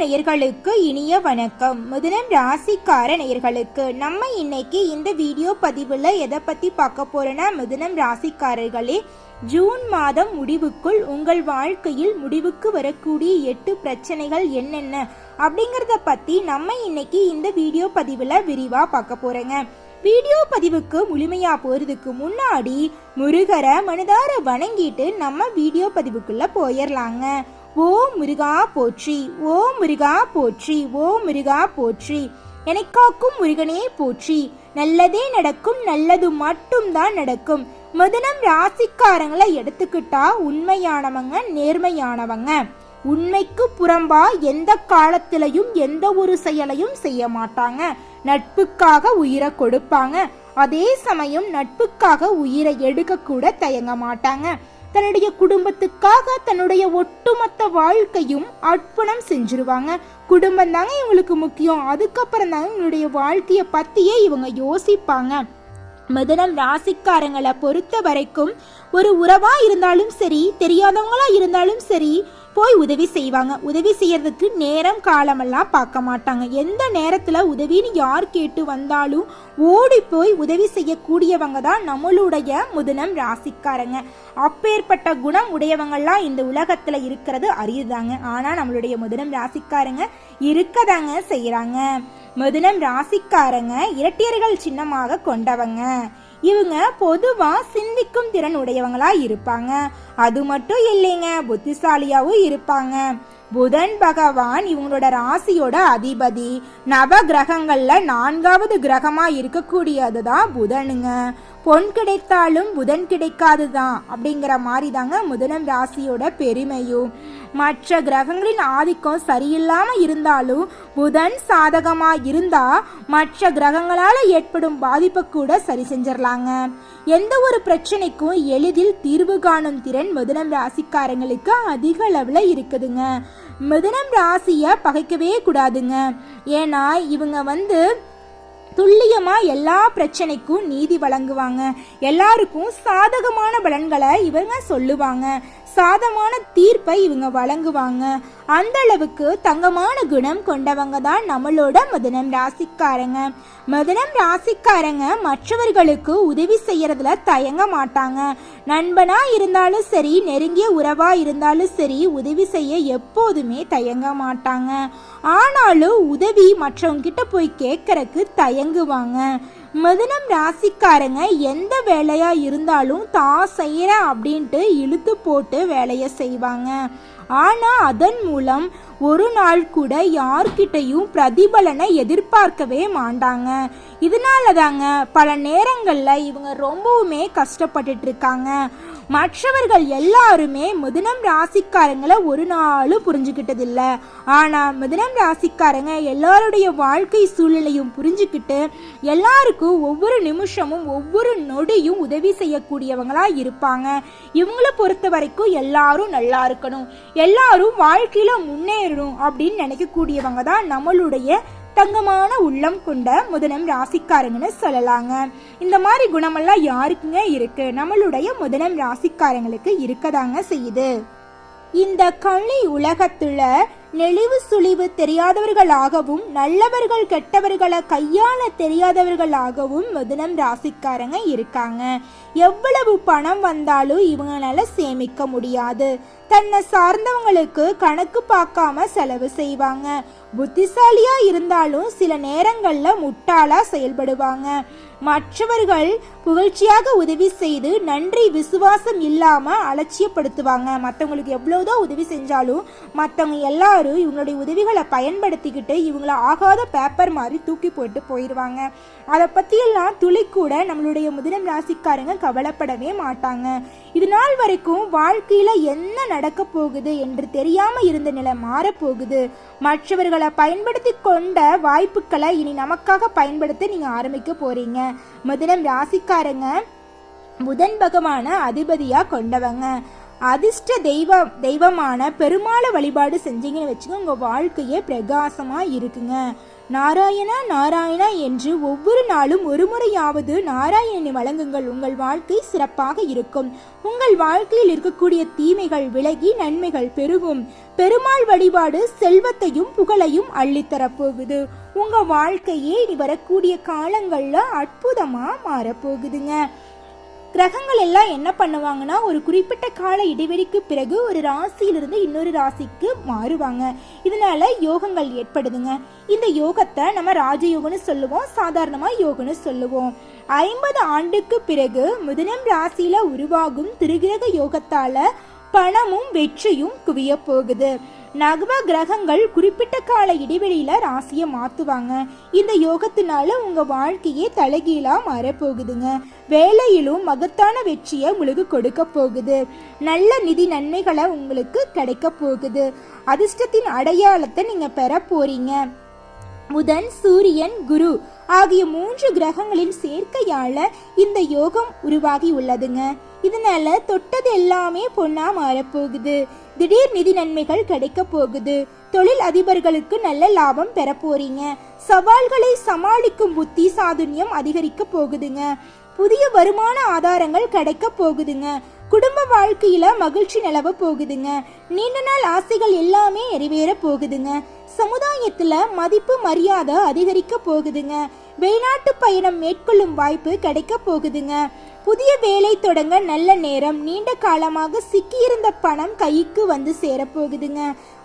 நேயர்களுக்கு இனிய வணக்கம். மிதுனம் ராசிக்கார நேயர்களுக்கு நம்ம இன்னைக்கு இந்த வீடியோ பதிவில் எதை பற்றி பார்க்க போறோன்னா, மிதுனம் ராசிக்காரர்களே, ஜூன் மாதம் முடிவுக்குள் உங்கள் வாழ்க்கையில் முடிவுக்கு வரக்கூடிய 8 பிரச்சனைகள் என்னென்ன அப்படிங்கிறத பற்றி நம்ம இன்னைக்கு இந்த வீடியோ பதிவில் விரிவாக பார்க்க போறோங்க. வீடியோ பதிவுக்கு முழுமையா போறதுக்கு முன்னாடி முருகரை மனதார வணங்கிட்டு நம்ம வீடியோ பதிவுக்குள்ள போயிடலாங்க. ஓ முருகா போற்றி, ஓ முருகா போற்றி, ஓ முருகா போற்றி, எனக்காக்கும் முருகனே போற்றி. நல்லதே நடக்கும், நல்லது மட்டும்தான் நடக்கும். மிதுனம் ராசிக்காரங்களை எடுத்துக்கிட்டா உண்மையானவங்க, நேர்மையானவங்க. உண்மைக்கு புறம்பா எந்த காலத்திலையும் எந்த ஒரு செயலையும் செய்ய மாட்டாங்க. நட்புக்காக உயிரை கொடுப்பாங்க. அதே சமயம் நட்புக்காக உயிரை எடுக்க கூட தயங்க மாட்டாங்க. தன்னுடைய குடும்பத்துக்காக தன்னுடைய ஒட்டுமொத்த வாழ்க்கையும் அர்ப்பணம் செஞ்சிருவாங்க. குடும்பம் தாங்க இவங்களுக்கு முக்கியம். அதுக்கப்புறம் தாங்க இவங்களுடைய வாழ்க்கையை பத்தியே இவங்க யோசிப்பாங்க. மிதுனம் ராசிக்காரங்களை பொறுத்த வரைக்கும் ஒரு உறவா இருந்தாலும் சரி, தெரியாதவங்களா இருந்தாலும் சரி, போய் உதவி செய்வாங்க. உதவி செய்யறதுக்கு நேரம் காலமெல்லாம் பார்க்க மாட்டாங்க. எந்த நேரத்துல உதவின்னு யார் கேட்டு வந்தாலும் ஓடி போய் உதவி செய்யக்கூடியவங்க தான் நம்மளுடைய மிதுனம் ராசிக்காரங்க. அப்பேற்பட்ட குணம் உடையவங்கள்லாம் இந்த உலகத்துல இருக்கிறது அரியுதாங்க. ஆனா நம்மளுடைய மிதுனம் ராசிக்காரங்க இருக்கதாங்க செய்யறாங்க. மிதுனம் ராசிக்காரங்க இரட்டையர்கள் சின்னமாக கொண்டவங்க. இவங்க பொதுவா சிந்திக்கும் திறன் உடையவங்களா இருப்பாங்க. அது மட்டும் இல்லைங்க, புத்திசாலியாவும் இருப்பாங்க. புதன் பகவான் இவங்களோட ராசியோட அதிபதி. நவ கிரகங்கள்ல 4வது கிரகமா இருக்கக்கூடியதுதான் புதனுங்க. பொன் கிடைத்தாலும் புதன் கிடைக்காதுதான் அப்படிங்கிற மாதிரி தாங்க மிதுனம் ராசியோட பெருமையும். மற்ற கிரகங்களின் ஆதிக்கம் சரியில்லாம இருந்தாலும் புதன் சாதகமா இருந்தா மற்ற கிரகங்களால ஏற்படும் பாதிப்பை கூட சரி செஞ்சிடலாங்க. எந்த ஒரு பிரச்சனைக்கும் எளிதில் தீர்வு காணும் திறன் மிதுனம் ராசிக்காரங்களுக்கு அதிக அளவுல இருக்குதுங்க. மிதுனம் ராசியை பகைக்கவே கூடாதுங்க. ஏன்னா இவங்க துல்லியமா எல்லா பிரச்சனைக்கும் நீதி வழங்குவாங்க. எல்லாருக்கும் சாதகமான பலன்களை இவங்க சொல்லுவாங்க. சாதகமான தீர்ப்பை இவங்க வழங்குவாங்க. அந்த அளவுக்கு தங்கமான குணம் கொண்டவங்க தான் நம்மளோட மிதுனம் ராசிக்காரங்க. மிதுனம் ராசிக்காரங்க மற்றவர்களுக்கு உதவி செய்யறதுல தயங்க மாட்டாங்க. நண்பனா இருந்தாலும் சரி, நெருங்கிய உறவா இருந்தாலும் சரி, உதவி செய்ய எப்போதுமே தயங்க மாட்டாங்க. ஆனாலும் உதவி மற்றவங்க கிட்ட போய் கேட்கறதுக்கு தயங்குவாங்க. மிதுனம் ராசிக்காரங்க எந்த வேலையா இருந்தாலும் தான் செய்யறேன் அப்படின்ட்டு இழுத்து போட்டு வேலையை செய்வாங்க. ஆனா அதன் மூலம் ஒரு நாள் கூட யார்கிட்டையும் பிரதிபலனை எதிர்பார்க்கவே மாட்டாங்க. இதனால தாங்க பல நேரங்கள்ல இவங்க ரொம்பவுமே கஷ்டப்பட்டுட்டு இருக்காங்க. மற்றவர்கள் எல்லாருமே மிதுனம் ராசிக்காரங்களை ஒரு நாளும் புரிஞ்சுக்கிட்டது இல்ல. ஆனா மிதுனம் ராசிக்காரங்க எல்லாருடைய வாழ்க்கை சூழ்நிலையும் புரிஞ்சுக்கிட்டு எல்லாருக்கும் ஒவ்வொரு நிமிஷமும் ஒவ்வொரு நொடியும் உதவி செய்யக்கூடியவங்களா இருப்பாங்க. இவங்களை பொறுத்த வரைக்கும் எல்லாரும் நல்லா இருக்கணும், எல்லாரும் வாழ்க்கையில முன்னேறணும் அப்படின்னு நினைக்கக்கூடியவங்க தான் நம்மளுடைய தங்கமான உள்ளம் கொண்ட மிதுனம் ராசிக்காரங்கன்னு சொல்லலாங்க. இந்த மாதிரி குணமெல்லாம் யாருக்குங்க இருக்கு? நம்மளுடைய மிதுனம் ராசிக்காரங்களுக்கு இருக்கதாங்க செய்யுது. இந்த கலி உலகத்துல நெளிவு சுழிவு தெரியாதவர்களாகவும் நல்லவர்கள் கெட்டவர்களை கையாள தெரியாதவர்களாகவும் மிதுனம் ராசிக்காரங்க இருக்காங்க. எவ்வளவு பணம் வந்தாலும் இவங்களால சேமிக்க முடியாது. தன்னை சார்ந்தவங்களுக்கு கணக்கு பார்க்காம செலவு செய்வாங்க. புத்திசாலியா இருந்தாலும் சில நேரங்கள்ல முட்டாளா செயல்படுவாங்க. மற்றவர்கள் புகழ்ச்சியாக உதவி செய்து நன்றி விசுவாசம் இல்லாம அலட்சியப்படுத்துவாங்க. மற்றவங்களுக்கு எவ்வளவுதான் உதவி செஞ்சாலும் மற்றவங்க எல்லாரும் இவங்களுடைய உதவிகளை பயன்படுத்திக்கிட்டு இவங்கள ஆகாத பேப்பர் மாதிரி தூக்கி போட்டு போயிடுவாங்க. அதை பத்தியெல்லாம் துளி கூட நம்மளுடைய மிதுனம் ராசிக்காரங்க கவலைப்படவே மாட்டாங்க. இது நாள் வரைக்கும் வாழ்க்கையில என்ன நடக்க போகுது என்று தெரியாம இருந்த நிலை மாறப்போகுது. மற்றவர்களை பயன்படுத்தி கொண்ட வாய்ப்புகளை இனி நமக்காக பயன்படுத்த நீங்க ஆரம்பிக்க போறீங்க. மிதுனம் ராசிக்காரங்க புதன் பகவான அதிபதியா கொண்டவங்க. அதிர்ஷ்ட தெய்வமான பெருமாளை வழிபாடு செஞ்சீங்கன்னு வச்சுக்கோங்க, உங்க வாழ்க்கையே பிரகாசமா இருக்குங்க. நாராயணா நாராயணா என்று ஒவ்வொரு நாளும் ஒரு முறையாவது நாராயணனை வழங்குங்கள். உங்கள் வாழ்க்கை சிறப்பாக இருக்கும். உங்கள் வாழ்க்கையில் இருக்கக்கூடிய தீமைகள் விலகி நன்மைகள் பெருகும். பெருமாள் வழிபாடு செல்வத்தையும் புகழையும் அள்ளித்தரப்போகுது. உங்க வாழ்க்கையே இனி வரக்கூடிய காலங்கள்ல அற்புதமா மாறப்போகுதுங்க. கிரகங்கள் எல்லாம் என்ன பண்ணுவாங்கன்னா, ஒரு குறிப்பிட்ட கால இடைவெளிக்கு பிறகு ஒரு ராசியிலிருந்து இன்னொரு ராசிக்கு மாறுவாங்க. இதனால யோகங்கள் ஏற்படுதுங்க. இந்த யோகத்தை நம்ம ராஜயோகம்னு சொல்லுவோம், சாதாரணமா யோகம்னு சொல்லுவோம். 50 ஆண்டுக்கு பிறகு மிதுனம் ராசியில உருவாகும் திருகிரக யோகத்தால பணமும் வெற்றியும் குவிய போகுது. நவ கிரகங்கள் குறிப்பிட்ட கால இடைவெளியில ராசியை மாத்துவாங்க. இந்த யோகத்தினால உங்க வாழ்க்கையே தலைகீழா மாறப்போகுதுங்க. வேலையிலும் மகத்தான வெற்றியை உங்களுக்கு கொடுக்க போகுது. நல்ல நிதி நன்மைகளை உங்களுக்கு கிடைக்க போகுது. அதிர்ஷ்டத்தின் அடையாளத்தை நீங்க பெற போறீங்க. புதன், சூரியன், குரு ஆகிய 3 கிரகங்களின் சேர்க்கையால இந்த யோகம் உருவாகி உள்ளதுங்க. இதனால தொட்டது எல்லாமே பொண்ணா மாறப்போகுது. திடீர் நிதி நன்மைகள் கிடைக்க போகுது. தொழில் அதிபர்களுக்கு நல்ல லாபம் பெற போறீங்க. சவால்களை சமாளிக்கும் புத்தி சாதுரியம் அதிகரிக்க போகுதுங்க. புதிய வருமான ஆதாரங்கள் கிடைக்க போகுதுங்க. குடும்ப வாழ்க்கையில மகிழ்ச்சி நிலவ போகுதுங்க. நீண்ட நாள் ஆசைகள் எல்லாமே நிறைவேற போகுதுங்க. சமுதாயத்துல மதிப்பு மரியாதை அதிகரிக்க போகுதுங்க. வெளிநாட்டு பயணம் மேற்கொள்ளும் வாய்ப்பு கிடைக்க போகுதுங்க. புதிய வேலை தொடங்க நல்ல நேரம். நீண்ட காலமாக சிக்கியிருந்த பணம் கைக்கு வந்து சேரப்போகுதுங்க.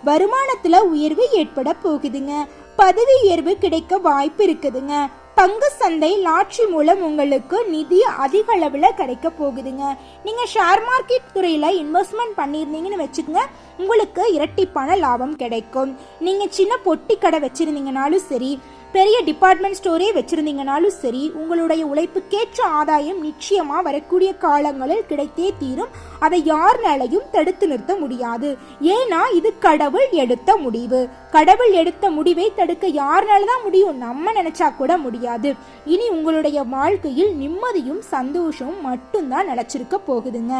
வருமானத்துல உயர்வு ஏற்பட போகுதுங்க. பதவி உயர்வு கிடைக்க வாய்ப்பு இருக்குதுங்க. பங்கு சந்தை லாட்சி மூலம் உங்களுக்கு நிதி அதிக அளவுல கிடைக்க போகுதுங்க. நீங்க ஷேர் மார்க்கெட் துறையில இன்வெஸ்ட்மெண்ட் பண்ணியிருந்தீங்கன்னு வச்சுக்கோங்க, உங்களுக்கு இரட்டிப்பான லாபம் கிடைக்கும். நீங்க சின்ன பொட்டி கடை வச்சிருந்தீங்கனாலும் சரி, பெரிய டிபார்ட்மெண்ட் ஸ்டோரே வச்சிருந்தீங்கனாலும் சரி, உங்களுடைய உழைப்புக்கேற்ற ஆதாயம் நிச்சயமா வரக்கூடிய காலங்களில் கிடைத்தே தீரும். அதை யாருனாலையும் தடுத்து நிறுத்த முடியாது. ஏன்னா இது கடவுள் எடுத்த முடிவு. கடவுள் எடுத்த முடிவை தடுக்க யாருனாலதான் முடியும்? நம்ம நினைச்சா கூட முடியாது. இனி உங்களுடைய வாழ்க்கையில் நிம்மதியும் சந்தோஷமும் மட்டும்தான் நிலைச்சிருக்க போகுதுங்க.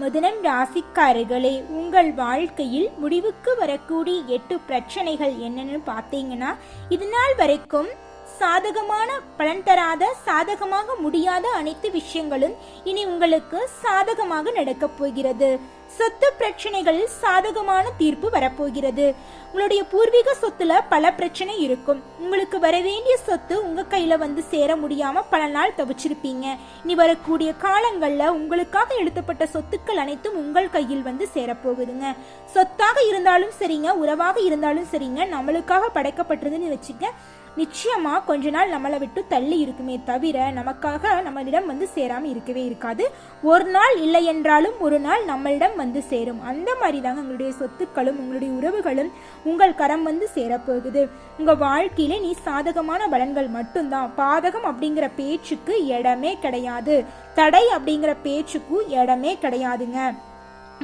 மிதுனம் ராசிக்காரர்களே, உங்கள் வாழ்க்கையில் முடிவுக்கு வரக்கூடிய 8 பிரச்சனைகள் என்னன்னு பார்த்தீங்கன்னா, இது நாள் வரைக்கும் சாதகமான பலன் தராத, சாதகமாக முடியாத அனைத்து விஷயங்களும் இனி உங்களுக்கு சாதகமாக நடக்க போகிறது. சொத்து பிரச்சனைகளில் சாதகமான தீர்ப்பு வரப்போகிறது. உங்களுடைய பூர்வீக சொத்துல பல பிரச்சனை இருக்கும். உங்களுக்கு வர வேண்டிய சொத்து உங்க கையில வந்து சேர முடியாம பல நாள் தவிச்சிருப்பீங்க. இனி வரக்கூடிய காலங்கள்ல உங்களுக்காக எழுதப்பட்ட சொத்துக்கள் அனைத்தும் உங்கள் கையில் வந்து சேரப்போகுதுங்க. சொத்தாக இருந்தாலும் சரிங்க, உறவாக இருந்தாலும் சரிங்க, நம்மளுக்காக படைக்கப்பட்டிருந்துன்னு வச்சுக்க, நிச்சயமா கொஞ்ச நாள் நம்மளை விட்டு தள்ளி இருக்குமே தவிர நமக்காக நம்மளிடம் வந்து சேராம இருக்கவே இருக்காது. ஒரு நாள் இல்லை என்றாலும் ஒரு நாள் நம்மளிடம் வந்து சேரும். அந்த மாதிரி தாங்க உங்களுடைய சொத்துக்களும் உங்களுடைய உறவுகளும் உங்கள் கரம் வந்து சேரப்போகுது. உங்க வாழ்க்கையில நீ சாதகமான பலன்கள் மட்டும்தான். பாதகம் அப்படிங்கிற பேச்சுக்கு இடமே கிடையாது. தடை அப்படிங்கிற பேச்சுக்கும் இடமே கிடையாதுங்க.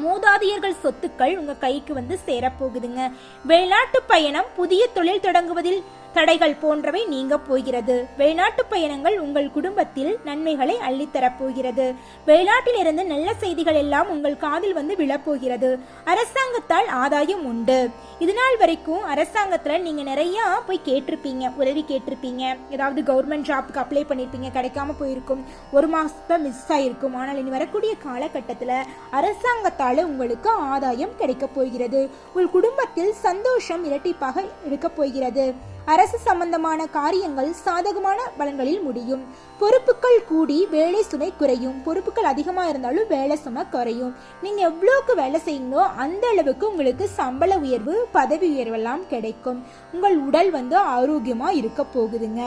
மூதாதையர்கள் சொத்துக்கள் உங்க கைக்கு வந்து சேரப்போகுதுங்க. வெளிநாட்டு பயணம், புதிய தொழில் தொடங்குவதில் தடைகள் போன்றவை நீங்க போகிறது. வெளிநாட்டு பயணங்கள் உங்கள் குடும்பத்தில் நன்மைகளை அள்ளித்தரப்போகிறது. வெளிநாட்டில் இருந்து நல்ல செய்திகள் எல்லாம் உங்கள் காதில் வந்து விழப்போகிறது. அரசாங்கத்தால் ஆதாயம் உண்டு. இதனால் வரைக்கும் அரசாங்கத்துல நீங்க நிறைய போய் கேட்டிருப்பீங்க, உதவி கேட்டிருப்பீங்க. ஏதாவது கவர்மெண்ட் ஜாப்க்கு அப்ளை பண்ணிருப்பீங்க, கிடைக்காம போயிருக்கும். ஒரு மாசத்துல மிஸ் ஆயிருக்கும். ஆனால் இனி வரக்கூடிய காலகட்டத்துல அரசாங்கத்தால உங்களுக்கு ஆதாயம் கிடைக்க போகிறது. உங்கள் குடும்பத்தில் சந்தோஷம் இரட்டிப்பாக இருக்க போகிறது. அரசு சம்பந்தமான காரியங்கள் சாதகமான பலன்களில் முடியும். பொறுப்புகள் கூடி வேலை சுமை குறையும். பொறுப்புகள் அதிகமா இருந்தாலும் வேலை சுமை குறையும். நீங்க எவ்வளவுக்கு வேலை செய்யுங்களோ அந்த அளவுக்கு உங்களுக்கு சம்பள உயர்வு, பதவி உயர்வெல்லாம் கிடைக்கும். உங்கள் உடல் வந்து ஆரோக்கியமா இருக்க போகுதுங்க.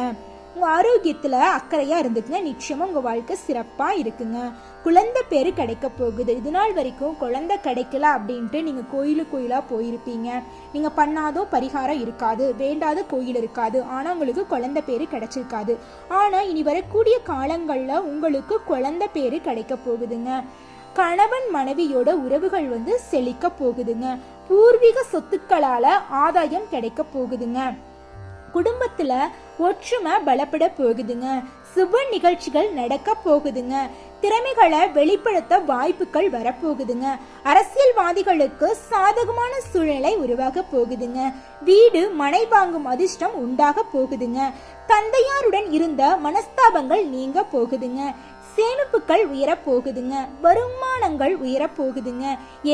உங்க ஆரோக்கியத்துல அக்கறையா இருந்துக்குங்க, நிச்சயமா உங்க வாழ்க்கை சிறப்பா இருக்குங்க. குழந்தை பேரு கிடைக்க போகுது. இது நாள் வரைக்கும் குழந்தை கிடைக்கல அப்படின்ட்டு நீங்க கோயிலா போயிருப்பீங்க. நீங்க பண்ணாதோ பரிகாரம் இருக்காது, வேண்டாத கோயில் இருக்காது, ஆனா உங்களுக்கு குழந்தை பேரு கிடைச்சிருக்காது. ஆனா இனி வரக்கூடிய காலங்கள்ல உங்களுக்கு குழந்தை பேரு கிடைக்க போகுதுங்க. கணவன் மனைவியோட உறவுகள் வந்து செழிக்க போகுதுங்க. பூர்வீக சொத்துக்களால ஆதாயம் கிடைக்க போகுதுங்க. குடும்பத்துல ஒற்றுமை பலப்பட போகுதுங்க. சுப நிகழ்ச்சிகள் நடக்க போகுதுங்க. திறமைகளை வெளிப்படுத்த வாய்ப்புகள் வரப்போகுதுங்க. அரசியல்வாதிகளுக்கு சாதகமான சூழ்நிலை உருவாக போகுதுங்க. வீடு மனை வாங்கும் அதிர்ஷ்டம் உண்டாக போகுதுங்க. தந்தையாருடன் இருந்த மனஸ்தாபங்கள் நீங்க போகுதுங்க. சேமிப்புகள் உயர போகுதுங்க. வருமானங்கள் உயர போகுதுங்க.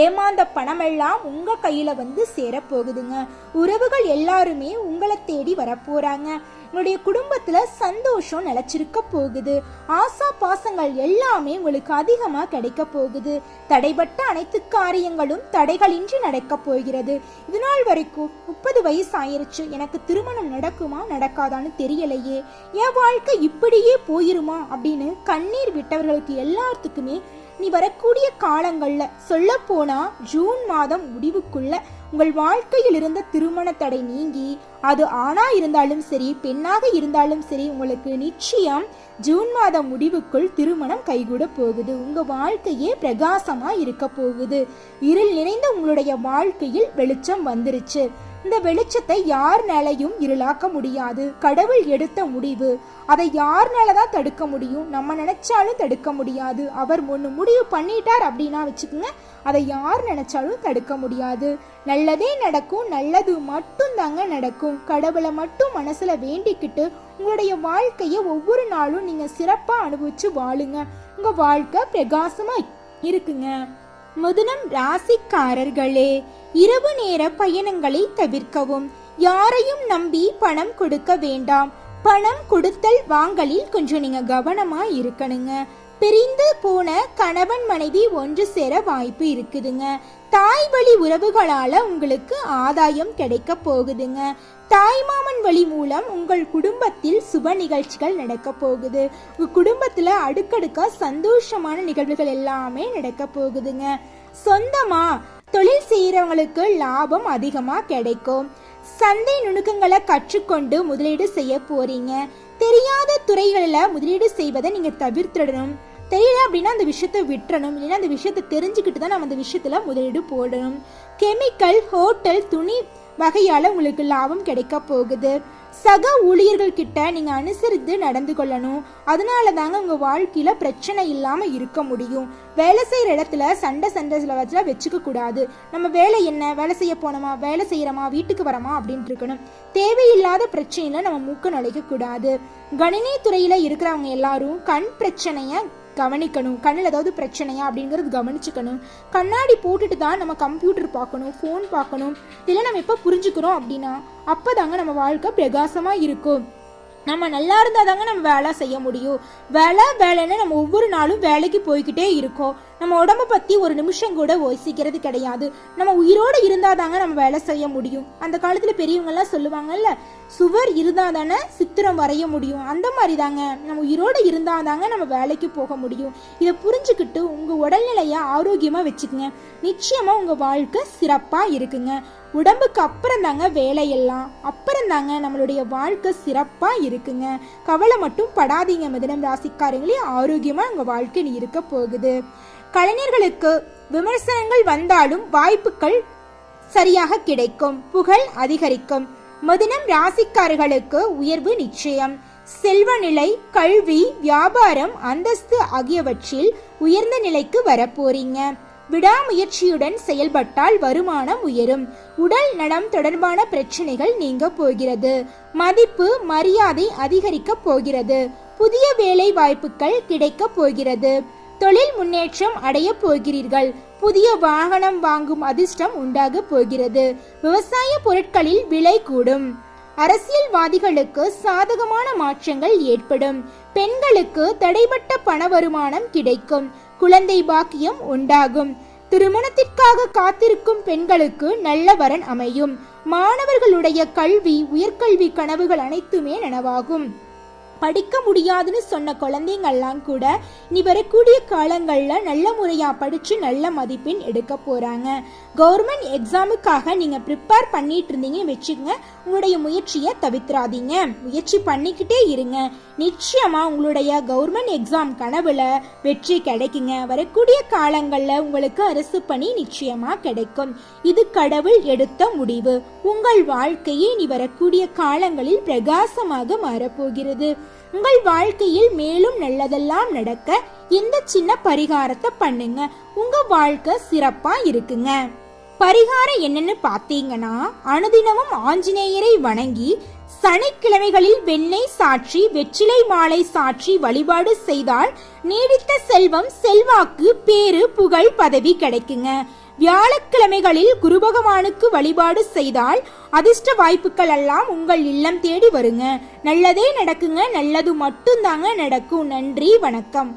ஏமாந்த பணமெல்லாம் உங்க கையில வந்து சேர போகுதுங்க. உறவுகள் எல்லாருமே உங்களை தேடி வரப்போறாங்க. உங்களுடைய குடும்பத்துல சந்தோஷம் நிலைச்சிருக்க போகுது. ஆசா பாசங்கள் எல்லாமே உங்களுக்கு அதிகமா கிடைக்க போகுது. தடைபட்ட அனைத்து காரியங்களும் தடைகளின்றி நடக்க போகிறது. இது நாள் வரைக்கும் 30 வயசு ஆயிருச்சு, எனக்கு திருமணம் நடக்குமா நடக்காதான்னு தெரியலையே, என் வாழ்க்கை இப்படியே போயிருமா அப்படின்னு கண்ணீர் விட்டவர்களுக்கு எல்லாத்துக்குமே நீ வரக்கூடிய காலங்கள்ல சொல்ல போனா ஜூன் மாதம் முடிவுக்குள்ள உங்கள் வாழ்க்கையில் இருந்த திருமண தடை நீங்கி, அது ஆணா இருந்தாலும் சரி பெண்ணாக இருந்தாலும் சரி, உங்களுக்கு நிச்சயம் ஜூன் மாதம் முடிவுக்குள் திருமணம் கைகூட போகுது. உங்க வாழ்க்கையே பிரகாசமா இருக்க போகுது. இருள் நிறைந்த உங்களுடைய வாழ்க்கையில் வெளிச்சம் வந்துருச்சு. இந்த வெளிச்சத்தை யார்னாலையும் இருளாக்க முடியாது. கடவுள் எடுத்த முடிவு, அதை யார்னாலதான் தடுக்க முடியும்? நம்ம நினைச்சாலும் தடுக்க முடியாது. அவர் ஒன்று முடிவு பண்ணிட்டார் அப்படின்னா வச்சுக்கோங்க, அதை யார் நினைச்சாலும் தடுக்க முடியாது. நல்லதே நடக்கும், நல்லது மட்டும் தாங்க நடக்கும். கடவுளை மட்டும் மனசுல வேண்டிக்கிட்டு உங்களுடைய வாழ்க்கையை ஒவ்வொரு நாளும் நீங்க சிறப்பா அனுபவிச்சு வாழுங்க. உங்க வாழ்க்கை பிரகாசமா இருக்குங்க. மிதுனம் ராசிக்காரர்களே, இரவு நேர பயணங்களை தவிர்க்கவும். யாரையும் நம்பி பணம் கொடுக்க வேண்டாம். பணம் கொடுத்தல் வாங்கலில் கொஞ்சம் நீங்க கவனமா இருக்கணுங்க. பிரிந்து போன கணவன் மனைவி ஒன்று சேர வாய்ப்பு இருக்குதுங்க. தாய் வழி உறவுகளால உங்களுக்கு ஆதாயம் கிடைக்க போகுதுங்க. தாய்மாமன் வழி மூலம் உங்கள் குடும்பத்தில் சுப நிகழ்ச்சிகள் நடக்க போகுது. உங்க குடும்பத்துல அடுக்கடுக்கா சந்தோஷமான நிகழ்வுகள் எல்லாமே நடக்க போகுதுங்க. சொந்தமா தொழில் செய்யறவங்களுக்கு லாபம் அதிகமா கிடைக்கும். சந்தை நுணுக்கங்களை கற்றுக்கொண்டு முதலீடு செய்ய போறீங்க. தெரியாத துறைகளில் முதலீடு செய்வதை நீங்க தவிர்த்திடணும். தெரியல அப்படின்னா அந்த விஷயத்தை விட்டுறணும். இல்லைன்னா அந்த விஷயத்தை தெரிஞ்சுக்கிட்டு தான் நம்ம அந்த விஷயத்துல முதலீடு போடணும். கெமிக்கல், ஹோட்டல், துணி வகையால உங்களுக்கு லாபம் கிடைக்க போகுது. சக ஊழியர்கள் கிட்ட நீங்க அனுசரித்து நடந்து கொள்ளணும். அதனால தாங்க உங்க வாழ்க்கையில பிரச்சனை இல்லாம இருக்க முடியும். வேலை செய்யற இடத்துல சண்டை வச்சுக்க கூடாது. நம்ம வேலை என்ன, வேலை செய்ய போனோமா, வேலை செய்யறோமா, வீட்டுக்கு வரமா அப்படின்னு இருக்கணும். தேவையில்லாத பிரச்சனையில நம்ம மூக்க நுழைக்க கூடாது. கணினி துறையில இருக்கிறவங்க எல்லாரும் கண் பிரச்சனைய கவனிக்கணும். கண்ணில் ஏதாவது பிரச்சனையா அப்படிங்கிறது கவனிச்சுக்கணும். கண்ணாடி போட்டுட்டு தான் நம்ம கம்ப்யூட்டர் பார்க்கணும், ஃபோன் பார்க்கணும். இதெல்லாம் நம்ம எப்போ புரிஞ்சுக்கிறோம் அப்படின்னா அப்போதாங்க நம்ம வாழ்க்கை பிரகாசமா இருக்கும். நம்ம நல்லா இருந்தா தாங்க நம்ம வேலை செய்ய முடியும். வேலைன்னு நம்ம ஒவ்வொரு நாளும் வேலைக்கு போய்கிட்டே இருக்கோம். நம்ம உடம்ப பத்தி ஒரு நிமிஷம் கூட யோசிக்கிறது கிடையாது. நம்ம உயிரோட இருந்தாதாங்க நம்ம வேலை செய்ய முடியும். அந்த காலத்துல பெரியவங்க எல்லாம் சொல்லுவாங்கல்ல, சுவர் இருந்தாதானே சித்திரம் வரைய முடியும். அந்த மாதிரி தாங்க நம்ம உயிரோட இருந்தாதாங்க நம்ம வேலைக்கு போக முடியும். இதை புரிஞ்சுக்கிட்டு உங்க உடல்நிலைய ஆரோக்கியமா வச்சுக்கோங்க. நிச்சயமா உங்க வாழ்க்கை சிறப்பா இருக்குங்க. உடம்புக்கு அப்புறம் தாங்க வேலையெல்லாம், அப்புறம் தாங்க நம்மளுடைய வாழ்க்கை சிறப்பா இருக்குங்க. கவலை மட்டும் படாதீங்க மிதுனம் ராசிக்காரங்களே, ஆரோக்கியமா உங்க வாழ்க்கை இருக்க போகுது. கலைஞர்களுக்கு விமர்சனங்கள் வந்தாலும் வாய்ப்புகள் சரியாக கிடைக்கும். புகழ் அதிகரிக்கும். மிதுனம் ராசிக்காரர்களுக்கு உயர்வு நிச்சயம். செல்வ நிலை, கல்வி, வியாபாரம், அந்தஸ்து ஆகியவற்றில் உயர்ந்த நிலைக்கு வரப்போறீங்க. விடாமுயற்சியுடன் செயல்பட்டால் வருமானம் உயரும். உடல் நலம் தொடர்பான பிரச்சனைகள் நீங்க போகிறது. மதிப்பு மரியாதை அதிகரிக்க போகிறது. புதிய வேலை வாய்ப்புகள் கிடைக்க போகிறது. தொழில் முன்னேற்றம் அடைய போகிறீர்கள். புதிய வாகனம் வாங்கும் அதிர்ஷ்டம் உண்டாக போகிறது. விவசாய பொருட்களில் விலை கூடும். அரசியல்வாதிகளுக்கு சாதகமான மாற்றங்கள் ஏற்படும். பெண்களுக்கு தடைபட்ட பண வருமானம் கிடைக்கும். குழந்தை பாக்கியம் உண்டாகும். திருமணத்திற்காக காத்திருக்கும் பெண்களுக்கு நல்ல வரன் அமையும். மாணவர்களுடைய கல்வி, உயர்கல்வி கனவுகள் அனைத்துமே நனவாகும். படிக்க முடியாதுன்னு சொன்ன குழந்தைங்கள்லாம் கூட இனி வரக்கூடிய காலங்களில் நல்ல முறையாக படித்து நல்ல மதிப்பெண் எடுக்க போகிறாங்க. கவர்மெண்ட் எக்ஸாமுக்காக நீங்கள் ப்ரிப்பேர் பண்ணிட்டு இருந்தீங்கன்னு வச்சுக்கோங்க, உங்களுடைய முயற்சியை தவிர்த்துறாதீங்க, முயற்சி பண்ணிக்கிட்டே இருங்க. நிச்சயமாக உங்களுடைய கவர்மெண்ட் எக்ஸாம் கனவுல வெற்றி கிடைக்குங்க. வரக்கூடிய காலங்களில் உங்களுக்கு அரசு பணி நிச்சயமாக கிடைக்கும். இது கடவுள் எடுத்த முடிவு. உங்கள் வாழ்க்கையை இனி வரக்கூடிய காலங்களில் பிரகாசமாக மாறப்போகிறது. உங்கள் வாழ்க்கையில் மேலும் நல்லதெல்லாம் நடக்க இந்த சின்ன பரிகாரத்தை பண்ணுங்க. உங்க வாழ்க்கை சிறப்பா இருக்குங்க. பரிகாரம் என்னன்னு பாத்தீங்கன்னா, அனுதினமும் ஆஞ்சநேயரை வணங்கி சனிக்கிழமைகளில் வெண்ணெய் சாற்றி வெற்றிலை மாலை சாற்றி வழிபாடு செய்தால் நீடித்த செல்வம், செல்வாக்கு, பேரு, புகழ், பதவி கிடைக்குங்க. வியாழக்கிழமைகளில் குரு பகவானுக்கு வழிபாடு செய்தால் அதிர்ஷ்ட வாய்ப்புகள் எல்லாம் உங்கள் இல்லம் தேடி வருங்க. நல்லதே நடக்குங்க. நல்லது மட்டும்தாங்க நடக்கும். நன்றி, வணக்கம்.